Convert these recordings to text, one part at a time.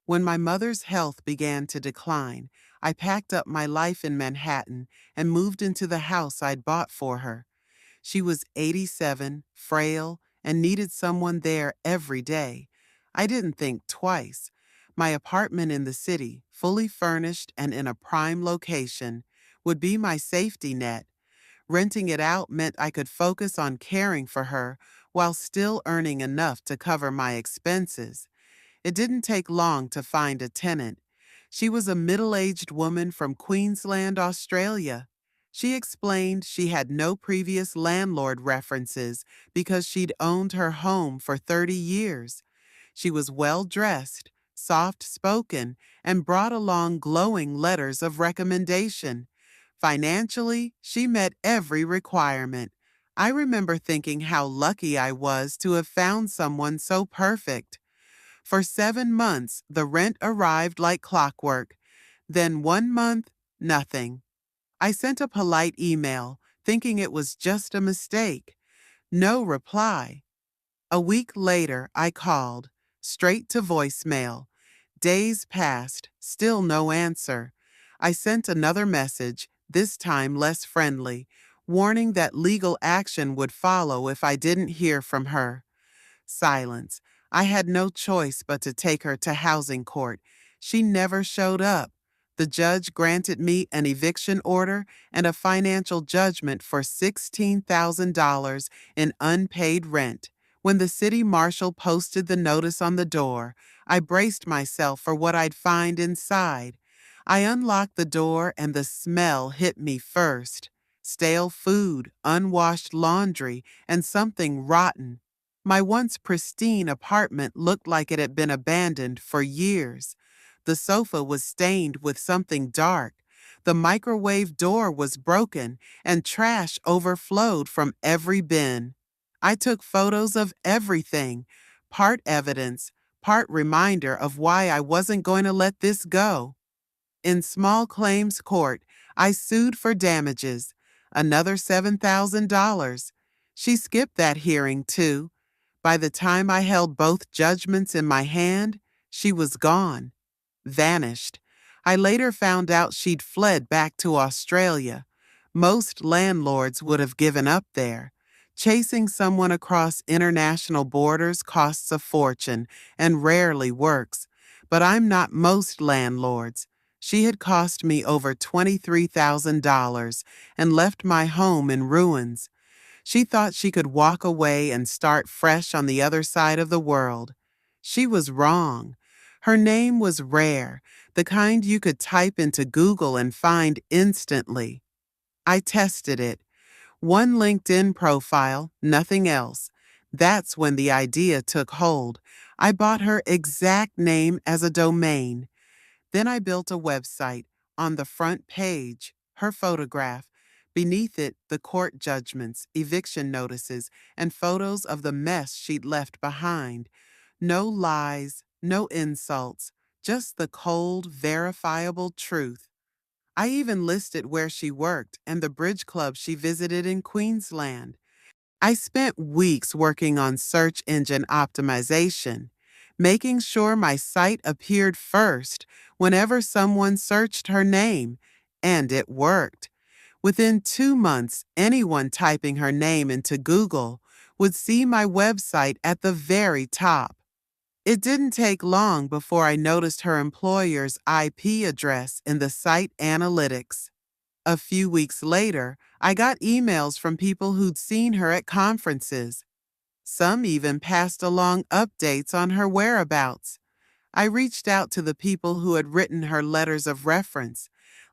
When my mother's health began to decline, I packed up my life in Manhattan and moved into the house I'd bought for her. She was 87, frail, and needed someone there every day. I didn't think twice. My apartment in the city, fully furnished and in a prime location, would be my safety net. Renting it out meant I could focus on caring for her while still earning enough to cover my expenses. It didn't take long to find a tenant. She was a middle-aged woman from Queensland, Australia. She explained she had no previous landlord references because she'd owned her home for 30 years. She was well-dressed, soft-spoken, and brought along glowing letters of recommendation. Financially, she met every requirement. I remember thinking how lucky I was to have found someone so perfect. For 7 months, the rent arrived like clockwork. Then 1 month, nothing. I sent a polite email, thinking it was just a mistake. No reply. A week later, I called, straight to voicemail. Days passed, still no answer. I sent another message, this time less friendly, warning that legal action would follow if I didn't hear from her. Silence. I had no choice but to take her to housing court. She never showed up. The judge granted me an eviction order and a financial judgment for $16,000 in unpaid rent. When the city marshal posted the notice on the door, I braced myself for what I'd find inside. I unlocked the door and the smell hit me first. Stale food, unwashed laundry, and something rotten. My once pristine apartment looked like it had been abandoned for years. The sofa was stained with something dark. The microwave door was broken, and trash overflowed from every bin. I took photos of everything, part evidence, part reminder of why I wasn't going to let this go. In small claims court, I sued for damages, another $7,000. She skipped that hearing, too. By the time I held both judgments in my hand, she was gone, vanished. I later found out she'd fled back to Australia. Most landlords would have given up there. Chasing someone across international borders costs a fortune and rarely works. But I'm not most landlords. She had cost me over $23,000 and left my home in ruins. She thought she could walk away and start fresh on the other side of the world. She was wrong. Her name was rare, the kind you could type into Google and find instantly. I tested it. One LinkedIn profile, nothing else. That's when the idea took hold. I bought her exact name as a domain. Then I built a website. On the front page, her photograph. Beneath it, the court judgments, eviction notices, and photos of the mess she'd left behind. No lies, no insults, just the cold, verifiable truth. I even listed where she worked and the bridge club she visited in Queensland. I spent weeks working on search engine optimization, making sure my site appeared first whenever someone searched her name, and it worked. Within 2 months, anyone typing her name into Google would see my website at the very top. It didn't take long before I noticed her employer's IP address in the site analytics. A few weeks later, I got emails from people who'd seen her at conferences. Some even passed along updates on her whereabouts. I reached out to the people who had written her letters of reference,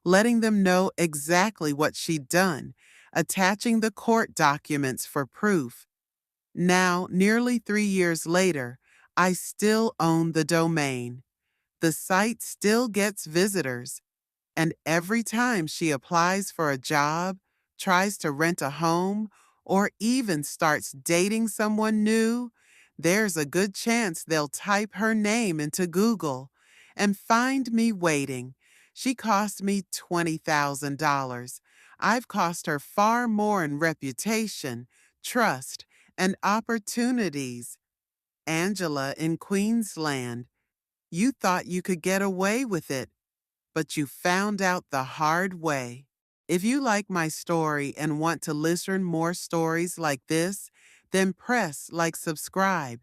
letting them know exactly what she'd done, attaching the court documents for proof. Now, nearly 3 years later, I still own the domain. The site still gets visitors. And every time she applies for a job, tries to rent a home, or even starts dating someone new, there's a good chance they'll type her name into Google and find me waiting. She cost me $20,000. I've cost her far more in reputation, trust, and opportunities. Angela in Queensland. You thought you could get away with it, but you found out the hard way. If you like my story and want to listen more stories like this, then press like subscribe.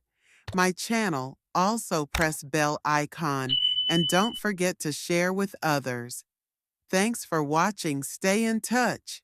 My channel, also press bell icon and don't forget to share with others. Thanks for watching. Stay in touch.